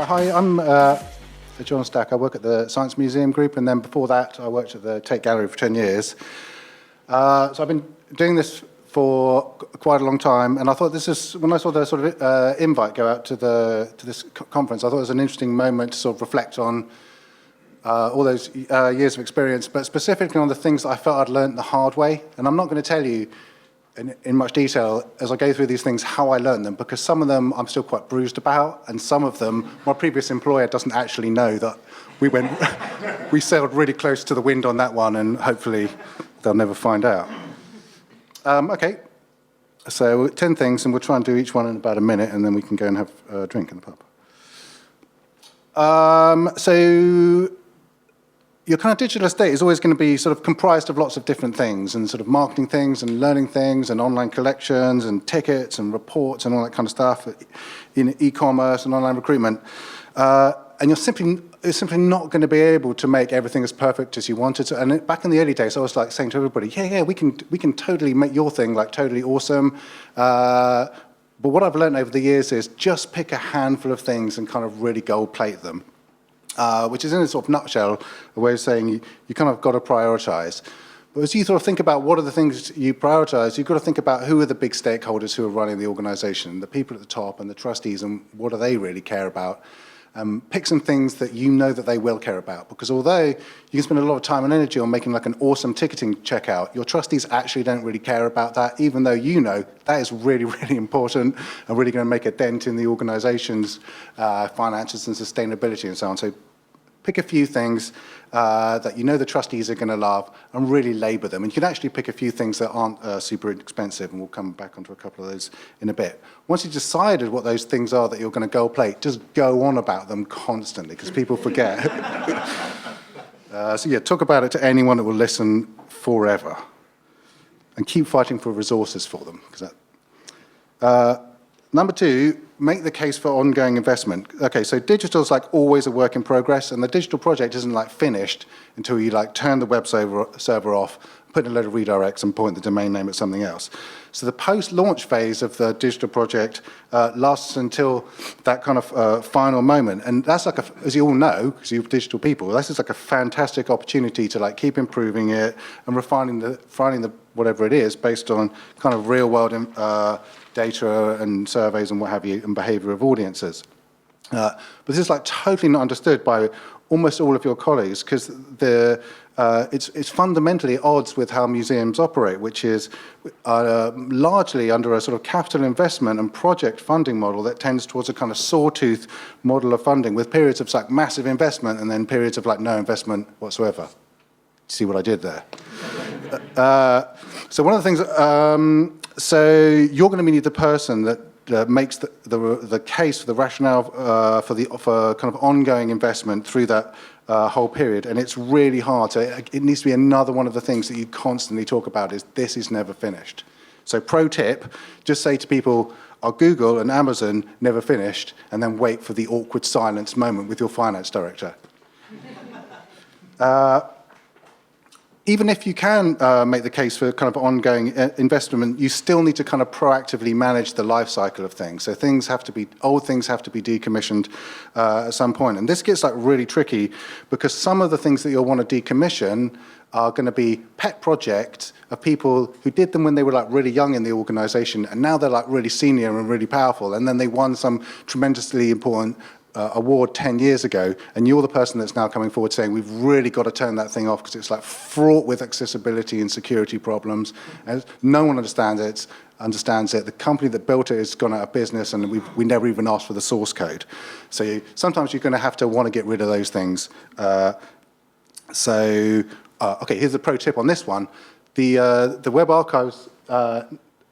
Hi, I'm John Stack. I work at the Science Museum Group, and then before that, I worked at the Tate Gallery for 10 years. So I've been doing this for quite a long time, and I thought this is, when I saw the sort of invite go out to this conference, I thought it was an interesting moment to sort of reflect on all those years of experience, but specifically on the things that I felt I'd learned the hard way. And I'm not going to tell you in much detail as I go through these things how I learned them, because some of them I'm still quite bruised about, and some of them my previous employer doesn't actually know that we sailed really close to the wind on that one, and hopefully they'll never find out. Okay, so 10 things, and we'll try and do each one in about a minute, and then we can go and have a drink in the pub. So your kind of digital estate is always going to be sort of comprised of lots of different things, and sort of marketing things and learning things and online collections and tickets and reports and all that kind of stuff in e-commerce and online recruitment. And you're simply not going to be able to make everything as perfect as you wanted to. And back in the early days, I was like saying to everybody, yeah, we can totally make your thing like totally awesome. But what I've learned over the years is just pick a handful of things and kind of really gold plate them. Which is in a sort of nutshell a way of saying you kind of got to prioritize. But as you sort of think about what are the things you prioritize, you've got to think about who are the big stakeholders who are running the organization, the people at the top and the trustees, and what do they really care about. Pick some things that you know that they will care about, because although you can spend a lot of time and energy on making like an awesome ticketing checkout, your trustees actually don't really care about that, even though you know that is really, really important and really going to make a dent in the organization's finances and sustainability and so on. So pick a few things that you know the trustees are going to love and really labor them. And you can actually pick a few things that aren't super expensive, and we'll come back onto a couple of those in a bit. Once you've decided what those things are that you're going to gold plate, just go on about them constantly, because people forget. So yeah, talk about it to anyone that will listen forever. And keep fighting for resources for them. Number two, make the case for ongoing investment. Okay, so digital's like always a work in progress, and the digital project isn't like finished until you like turn the web server off, put in a load of redirects and point the domain name at something else. So the post-launch phase of the digital project lasts until that kind of final moment. And that's like, as you all know, because you're digital people, this is like a fantastic opportunity to like keep improving it and refining the whatever it is based on kind of real world data and surveys and what have you, and behavior of audiences. But this is like totally not understood by almost all of your colleagues, because it's fundamentally at odds with how museums operate, which is largely under a sort of capital investment and project funding model that tends towards a kind of sawtooth model of funding, with periods of like massive investment and then periods of like no investment whatsoever. See what I did there? So one of the things, so you're going to be the person that makes the case for the rationale for kind of ongoing investment through that whole period, and it's really hard. So it needs to be another one of the things that you constantly talk about is this is never finished. So pro tip, just say to people, are Google and Amazon never finished, and then wait for the awkward silence moment with your finance director. Even if you can make the case for kind of ongoing investment, you still need to kind of proactively manage the life cycle of things. So old things have to be decommissioned at some point. And this gets like really tricky, because some of the things that you'll want to decommission are going to be pet projects of people who did them when they were like really young in the organization, and now they're like really senior and really powerful, and then they won some tremendously important award 10 years ago, and you're the person that's now coming forward saying we've really got to turn that thing off because it's like fraught with accessibility and security problems, and no one understands it. The company that built it has gone out of business, and we never even asked for the source code. So sometimes you're going to have to want to get rid of those things. Okay, here's a pro tip on this one. The Web Archives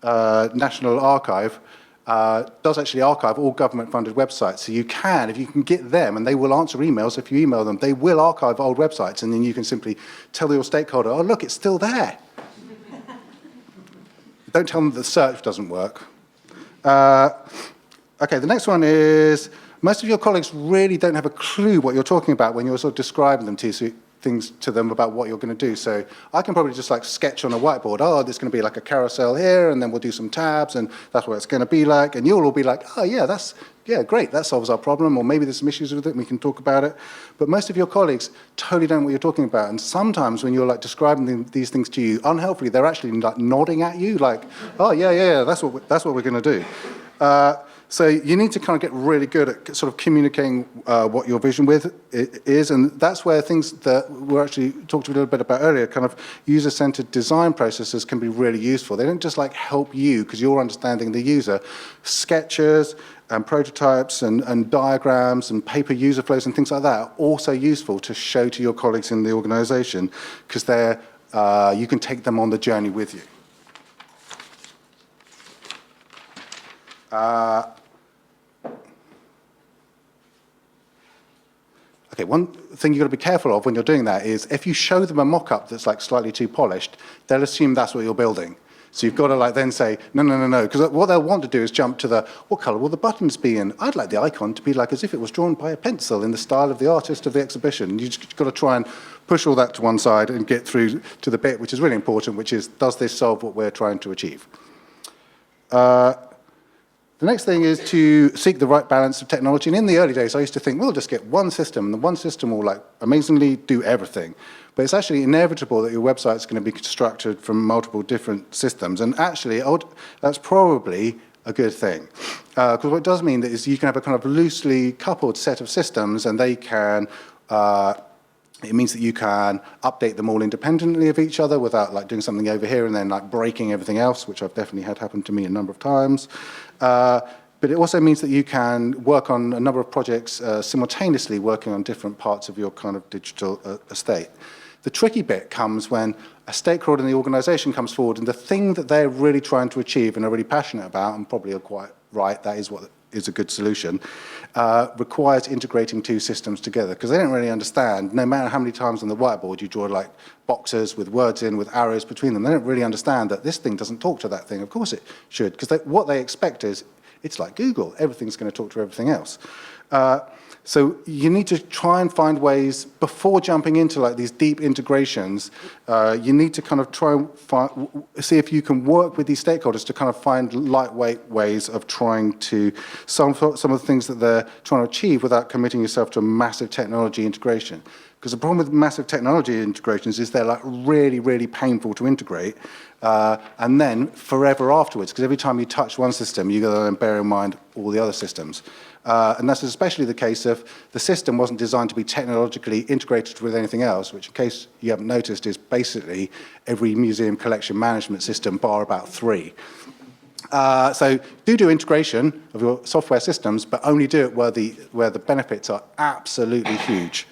National Archive does actually archive all government-funded websites. So you can, if you can get them, and they will answer emails if you email them, they will archive old websites, and then you can simply tell your stakeholder, oh, look, it's still there. Don't tell them that the search doesn't work. Okay, the next one is, most of your colleagues really don't have a clue what you're talking about when you're sort of describing them to things to them about what you're going to do. So I can probably just like sketch on a whiteboard, oh, there's going to be like a carousel here, and then we'll do some tabs, and that's what it's going to be like. And you'll all be like, oh, yeah, yeah, great, that solves our problem, or maybe there's some issues with it and we can talk about it. But most of your colleagues totally don't know what you're talking about. And sometimes when you're like describing these things to you, unhelpfully, they're actually like nodding at you, like, oh, yeah, that's what we're going to do. So you need to kind of get really good at sort of communicating what your vision is, and that's where things that we actually talked a little bit about earlier, kind of user-centered design processes can be really useful. They don't just like help you because you're understanding the user. Sketches and prototypes and diagrams and paper user flows and things like that are also useful to show to your colleagues in the organization because you can take them on the journey with you. Okay, one thing you've got to be careful of when you're doing that is if you show them a mock-up that's like slightly too polished, they'll assume that's what you're building. So you've got to like then say, no, because what they'll want to do is jump to what color will the buttons be in? I'd like the icon to be like as if it was drawn by a pencil in the style of the artist of the exhibition. You just got to try and push all that to one side and get through to the bit which is really important, which is, does this solve what we're trying to achieve? The next thing is to seek the right balance of technology. And in the early days, I used to think, we'll just get one system, and the one system will like amazingly do everything. But it's actually inevitable that your website's going to be constructed from multiple different systems. And actually, that's probably a good thing. Because what it does mean is you can have a kind of loosely coupled set of systems, and they can it means that you can update them all independently of each other without like doing something over here and then like breaking everything else, which I've definitely had happen to me a number of times. But it also means that you can work on a number of projects simultaneously, working on different parts of your kind of digital estate. The tricky bit comes when a stakeholder in the organization comes forward and the thing that they're really trying to achieve and are really passionate about, and probably are quite right, that is what is a good solution, requires integrating two systems together because they don't really understand, no matter how many times on the whiteboard you draw like boxes with words in, with arrows between them, they don't really understand that this thing doesn't talk to that thing. Of course it should, because what they expect is, it's like Google, everything's going to talk to everything else. So you need to try and find ways, before jumping into like these deep integrations, you need to kind of try and see if you can work with these stakeholders to kind of find lightweight ways of trying to solve some of the things that they're trying to achieve without committing yourself to a massive technology integration. Because the problem with massive technology integrations is they're like really, really painful to integrate, and then forever afterwards, because every time you touch one system, you've got to then bear in mind all the other systems. And that's especially the case if the system wasn't designed to be technologically integrated with anything else, which in case you haven't noticed is basically every museum collection management system bar about 3. So do integration of your software systems, but only do it where the benefits are absolutely huge.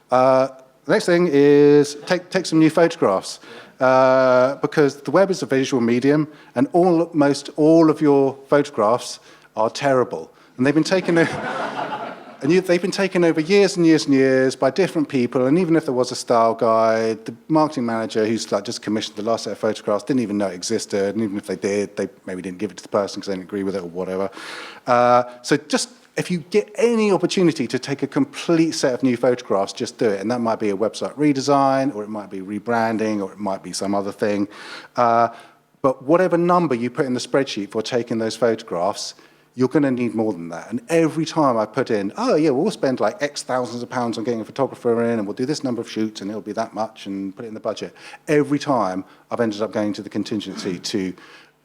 The next thing is take some new photographs. Because the web is a visual medium, and almost all of your photographs are terrible. And they've been taken they've been taken over years and years and years by different people, and even if there was a style guide, the marketing manager who's like just commissioned the last set of photographs didn't even know it existed, and even if they did, they maybe didn't give it to the person because they didn't agree with it or whatever. So just if you get any opportunity to take a complete set of new photographs, just do it. And that might be a website redesign, or it might be rebranding, or it might be some other thing. But whatever number you put in the spreadsheet for taking those photographs, you're going to need more than that. And every time I put in, oh yeah, we'll spend like X thousands of pounds on getting a photographer in, and we'll do this number of shoots, and it'll be that much, and put it in the budget. Every time I've ended up going to the contingency to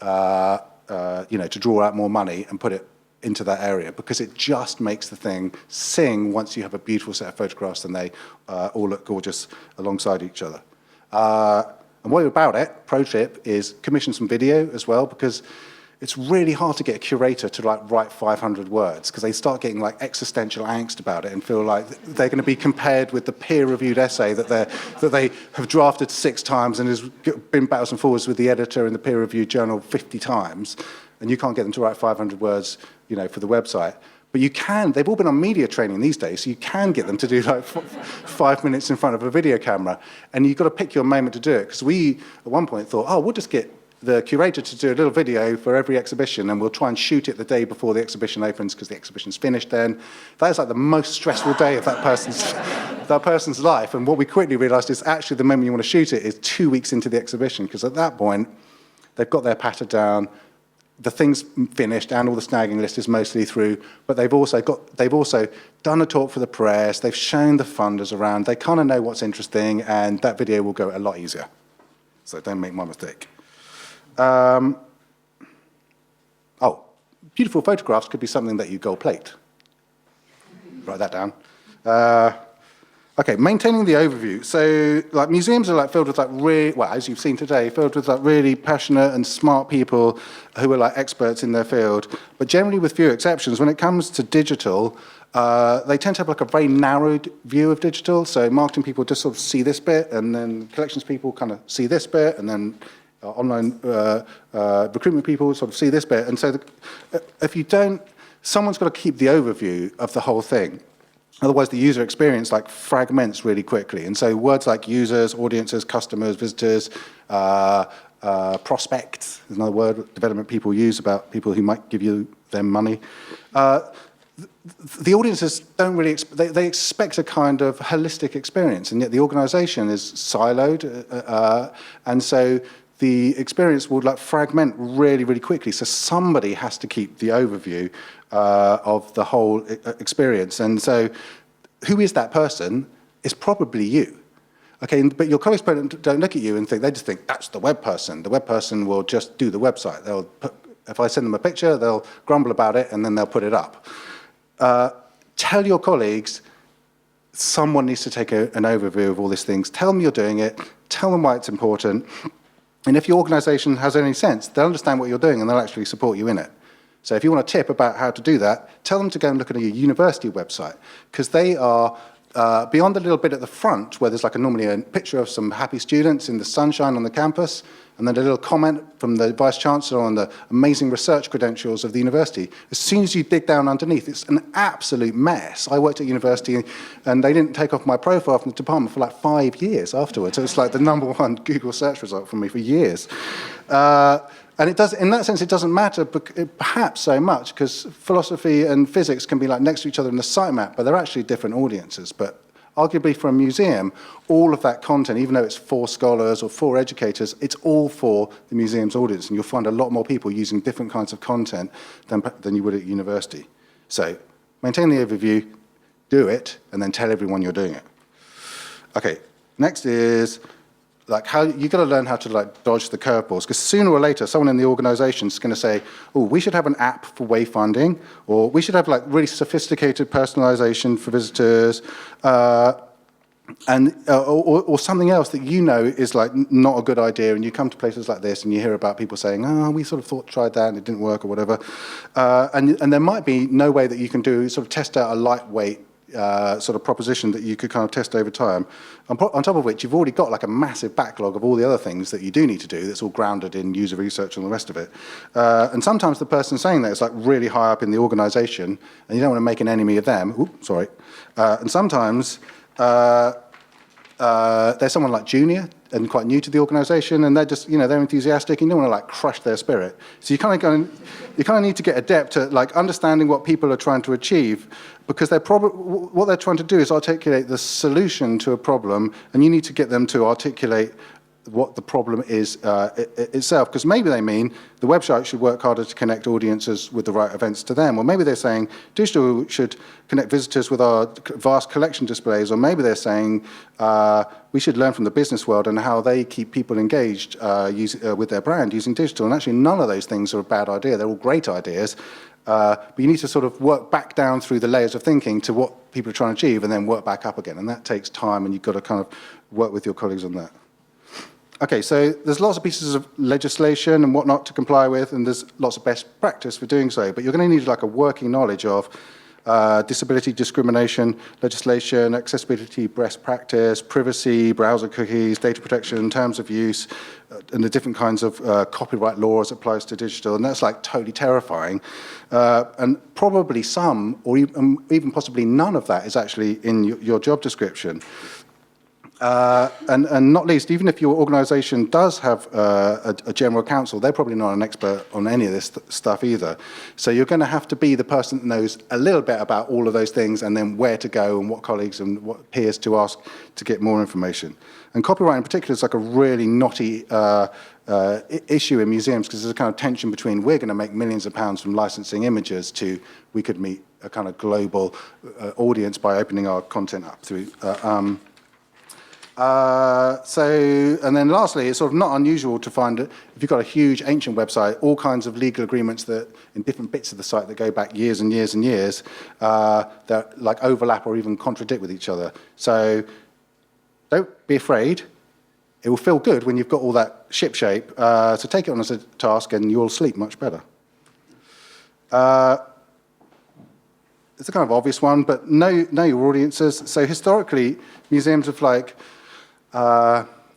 draw out more money and put it into that area, because it just makes the thing sing once you have a beautiful set of photographs and they all look gorgeous alongside each other. And while you're about it, pro tip is commission some video as well, because it's really hard to get a curator to like write 500 words, because they start getting like existential angst about it and feel like they're going to be compared with the peer-reviewed essay that they have drafted 6 times and has been backwards and forwards with the editor in the peer-reviewed journal 50 times, and you can't get them to write 500 words, for the website. But you can, they've all been on media training these days, so you can get them to do like 5 minutes in front of a video camera, and you've got to pick your moment to do it. Because we, at one point, thought, oh, we'll just get the curator to do a little video for every exhibition, and we'll try and shoot it the day before the exhibition opens, because the exhibition's finished then. That is like the most stressful day of that person's that person's life. And what we quickly realised is actually the moment you want to shoot it is 2 weeks into the exhibition, because at that point, they've got their patter down, the thing's finished, and all the snagging list is mostly through, but they've also done a talk for the press, they've shown the funders around, they kind of know what's interesting, and that video will go a lot easier. So don't make my mistake. Beautiful photographs could be something that you gold plate. Write that down. Okay, maintaining the overview. So, like, museums are like filled with like really, well, as you've seen today, filled with like really passionate and smart people who are like experts in their field. But generally, with few exceptions, when it comes to digital, they tend to have like a very narrowed view of digital. So, marketing people just sort of see this bit, and then collections people kind of see this bit, and then online recruitment people sort of see this bit. And so, if you don't, someone's got to keep the overview of the whole thing. Otherwise, the user experience like fragments really quickly. And so words like users, audiences, customers, visitors, prospects is another word development people use about people who might give you them money. The audiences don't really, they expect a kind of holistic experience, and yet the organization is siloed. And so the experience will like fragment really, really quickly. So somebody has to keep the overview of the whole experience. And so who is that person? It's probably you. Okay, but your colleagues don't look at you and think, they just think, that's the web person. The web person will just do the website. If I send them a picture, they'll grumble about it, and then they'll put it up. Tell your colleagues, someone needs to take an overview of all these things. Tell them you're doing it. Tell them why it's important. And if your organization has any sense, they'll understand what you're doing, and they'll actually support you in it. So if you want a tip about how to do that, tell them to go and look at your university website, because they are, beyond the little bit at the front, where there's like normally a picture of some happy students in the sunshine on the campus, and then a little comment from the Vice-Chancellor on the amazing research credentials of the university. As soon as you dig down underneath, it's an absolute mess. I worked at university, and they didn't take off my profile from the department for like 5 years afterwards. So it's like the #1 Google search result for me for years. And it does, in that sense, it doesn't matter perhaps so much, because philosophy and physics can be like next to each other in the sitemap, but they're actually different audiences. But arguably for a museum, all of that content, even though it's for scholars or for educators, it's all for the museum's audience. And you'll find a lot more people using different kinds of content than you would at university. So maintain the overview, do it, and then tell everyone you're doing it. Okay, next is, like, how you've got to learn how to like dodge the curveballs, because sooner or later someone in the organization is going to say, oh, we should have an app for wayfinding, or we should have like really sophisticated personalization for visitors, or something else that you know is like not a good idea, and you come to places like this and you hear about people saying, oh, we sort of tried that and it didn't work or whatever, and there might be no way that you can sort of test out a lightweight sort of proposition that you could kind of test over time. On top of which, you've already got like a massive backlog of all the other things that you do need to do that's all grounded in user research and the rest of it. And sometimes the person saying that is like really high up in the organization, and you don't want to make an enemy of them. Oops, sorry. And sometimes there's someone like junior and quite new to the organization, and they're just, they're enthusiastic, and you don't want to like crush their spirit. So you kind of need to get adept at like understanding what people are trying to achieve, because what they're trying to do is articulate the solution to a problem, and you need to get them to articulate what the problem is itself, because maybe they mean the website should work harder to connect audiences with the right events to them, or maybe they're saying digital should connect visitors with our vast collection displays, or maybe they're saying we should learn from the business world and how they keep people engaged with their brand using digital. And actually none of those things are a bad idea, they're all great ideas, but you need to sort of work back down through the layers of thinking to what people are trying to achieve, and then work back up again, and that takes time, and you've got to kind of work with your colleagues on that. Okay, so there's lots of pieces of legislation and whatnot to comply with, and there's lots of best practice for doing so, but you're going to need like a working knowledge of disability discrimination legislation, accessibility best practice, privacy, browser cookies, data protection, terms of use, and the different kinds of copyright laws applies to digital, and that's like totally terrifying. And probably some, or even possibly none of that is actually in your job description. And not least, even if your organisation does have a general counsel, they're probably not an expert on any of this stuff either. So you're going to have to be the person that knows a little bit about all of those things, and then where to go and what colleagues and what peers to ask to get more information. And copyright in particular is like a really knotty issue in museums, because there's a kind of tension between we're going to make millions of pounds from licensing images to we could meet a kind of global audience by opening our content up through. And then lastly, it's sort of not unusual to find that if you've got a huge ancient website, all kinds of legal agreements that in different bits of the site that go back years and years and years, that like overlap or even contradict with each other. So don't be afraid. It will feel good when you've got all that shipshape. So take it on as a task and you'll sleep much better. It's a kind of obvious one, but know your audiences. So historically, museums have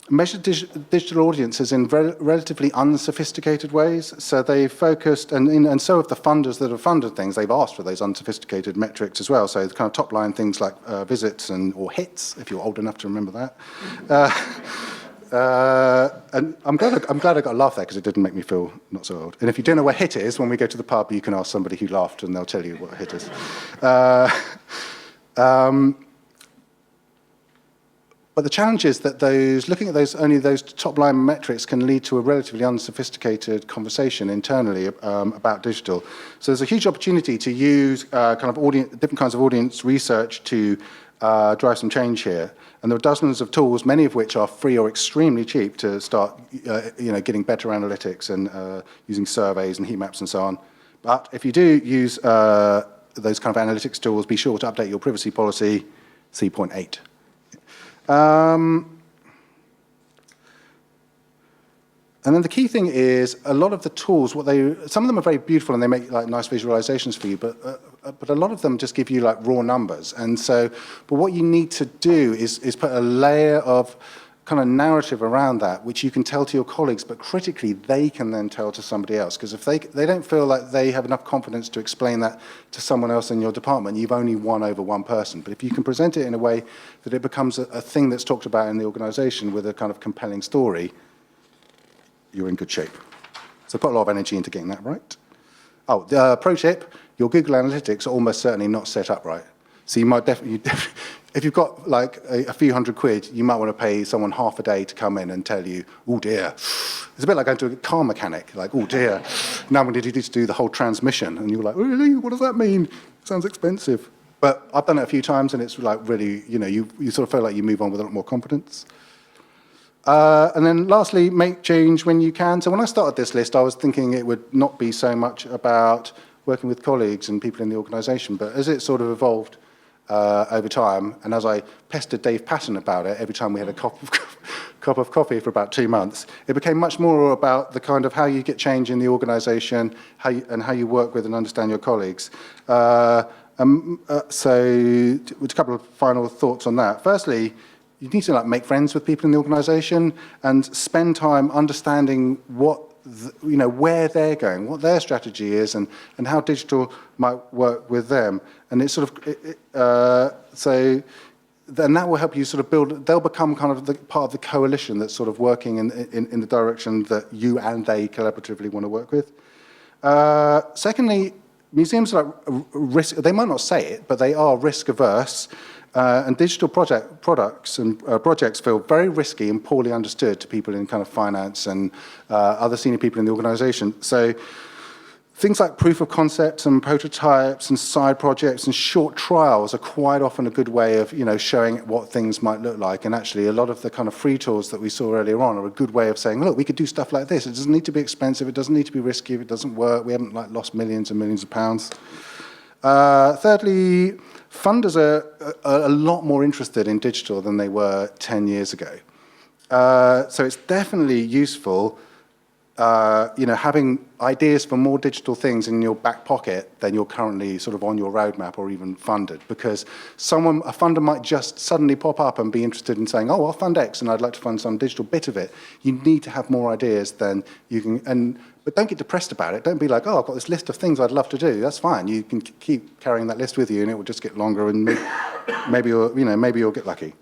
measured digital audiences in relatively unsophisticated ways. So they focused, and so have the funders that have funded things, they've asked for those unsophisticated metrics as well. So the kind of top line things like visits or hits, if you're old enough to remember that. And I'm glad I got a laugh there, because it didn't make me feel not so old. And if you don't know what hit is, when we go to the pub, you can ask somebody who laughed and they'll tell you what a hit is. But the challenge is that looking at only those top-line metrics can lead to a relatively unsophisticated conversation internally about digital. So there's a huge opportunity to use different kinds of audience research to drive some change here. And there are dozens of tools, many of which are free or extremely cheap, to start getting better analytics and using surveys and heat maps and so on. But if you do use those kind of analytics tools, be sure to update your privacy policy, see point 8. And then the key thing is a lot of the tools, some of them are very beautiful and they make like nice visualizations for you, but a lot of them just give you like raw numbers. And so, but what you need to do is put a layer of kind of narrative around that, which you can tell to your colleagues, but critically they can then tell to somebody else. Because if they don't feel like they have enough confidence to explain that to someone else in your department, you've only won over one person. But if you can present it in a way that it becomes a thing that's talked about in the organization with a kind of compelling story, you're in good shape. So put a lot of energy into getting that right. Oh, the pro tip, your Google Analytics are almost certainly not set up right. So you might definitely, if you've got like a few £100, you might want to pay someone half a day to come in and tell you, oh dear. It's a bit like going to a car mechanic, like, oh dear, now we need to do the whole transmission. And you're like, really, what does that mean? Sounds expensive. But I've done it a few times and it's like really, you sort of feel like you move on with a lot more confidence. And then lastly, make change when you can. So when I started this list, I was thinking it would not be so much about working with colleagues and people in the organisation, but as it sort of evolved over time, and as I pestered Dave Patton about it every time we had a cup of coffee for about 2 months, it became much more about the kind of how you get change in the organisation, and how you work with and understand your colleagues. So a couple of final thoughts on that. Firstly, you need to make friends with people in the organisation and spend time understanding where they're going, what their strategy is, and how digital might work with them. And it's sort of so then that will help you sort of build. They'll become kind of part of the coalition that's sort of working in the direction that you and they collaboratively want to work with. Secondly, museums are risk. They might not say it, but they are risk averse. And digital products and projects feel very risky and poorly understood to people in kind of finance and other senior people in the organisation. So things like proof of concepts and prototypes and side projects and short trials are quite often a good way of showing what things might look like. And actually, a lot of the kind of free tools that we saw earlier on are a good way of saying, look, we could do stuff like this. It doesn't need to be expensive. It doesn't need to be risky. If it doesn't work, we haven't lost millions and millions of pounds. Thirdly, funders are a lot more interested in digital than they were 10 years ago. So it's definitely useful, having ideas for more digital things in your back pocket than you're currently sort of on your roadmap or even funded, because a funder might just suddenly pop up and be interested in saying, oh, I'll fund X and I'd like to fund some digital bit of it. You need to have more ideas than you can, but don't get depressed about it. Don't be like, oh, I've got this list of things I'd love to do. That's fine. You can keep carrying that list with you and it will just get longer and maybe you'll get lucky.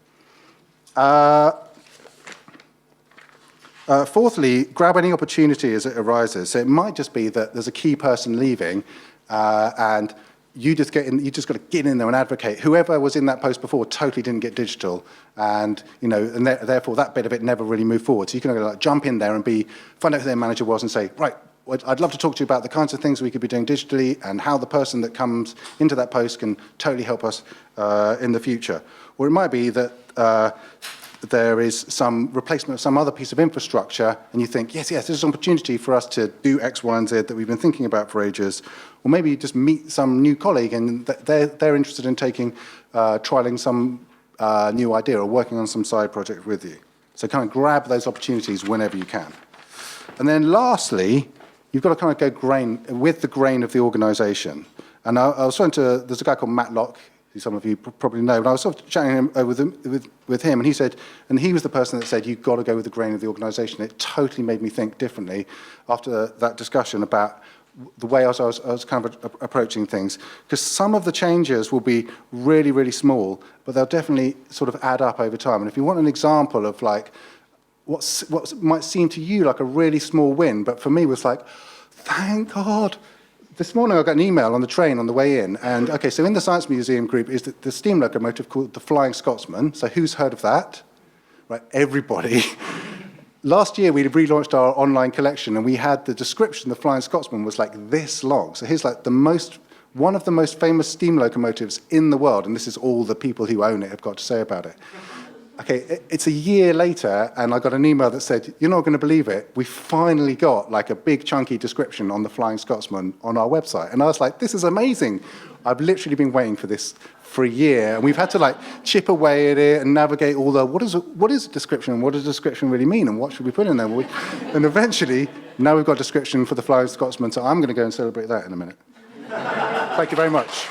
Fourthly, grab any opportunity as it arises. So it might just be that there's a key person leaving, and you just got to get in there and advocate. Whoever was in that post before totally didn't get digital, and therefore that bit of it never really moved forward. So you can jump in there and find out who their manager was and say, right, I'd love to talk to you about the kinds of things we could be doing digitally and how the person that comes into that post can totally help us in the future. Or it might be that there is some replacement of some other piece of infrastructure, and you think, yes, there's an opportunity for us to do X, Y, and Z that we've been thinking about for ages. Or maybe you just meet some new colleague and they're interested in trialing some new idea or working on some side project with you. So kind of grab those opportunities whenever you can. And then lastly, you've got to kind of go with the grain of the organisation. And I was talking there's a guy called Matt Locke, who some of you probably know, but I was sort of chatting with him, and he said, and he was the person that said, you've got to go with the grain of the organisation. It totally made me think differently after that discussion about the way I was kind of approaching things. Because some of the changes will be really, really small, but they'll definitely sort of add up over time. And if you want an example of like, what might seem to you like a really small win, but for me was like, thank God. This morning I got an email on the train on the way in, and okay, so in the Science Museum group is the steam locomotive called the Flying Scotsman. So who's heard of that? Right, everybody. Last year we relaunched our online collection, and we had the description, the Flying Scotsman was like this long. So here's like one of the most famous steam locomotives in the world, and this is all the people who own it have got to say about it. Okay, it's a year later, and I got an email that said, you're not going to believe it, we finally got like a big chunky description on the Flying Scotsman on our website. And I was like, this is amazing. I've literally been waiting for this for a year, and we've had to like chip away at it and navigate all the, what is a description, what does a description really mean, and what should we put in there? And eventually, now we've got a description for the Flying Scotsman, so I'm going to go and celebrate that in a minute. Thank you very much.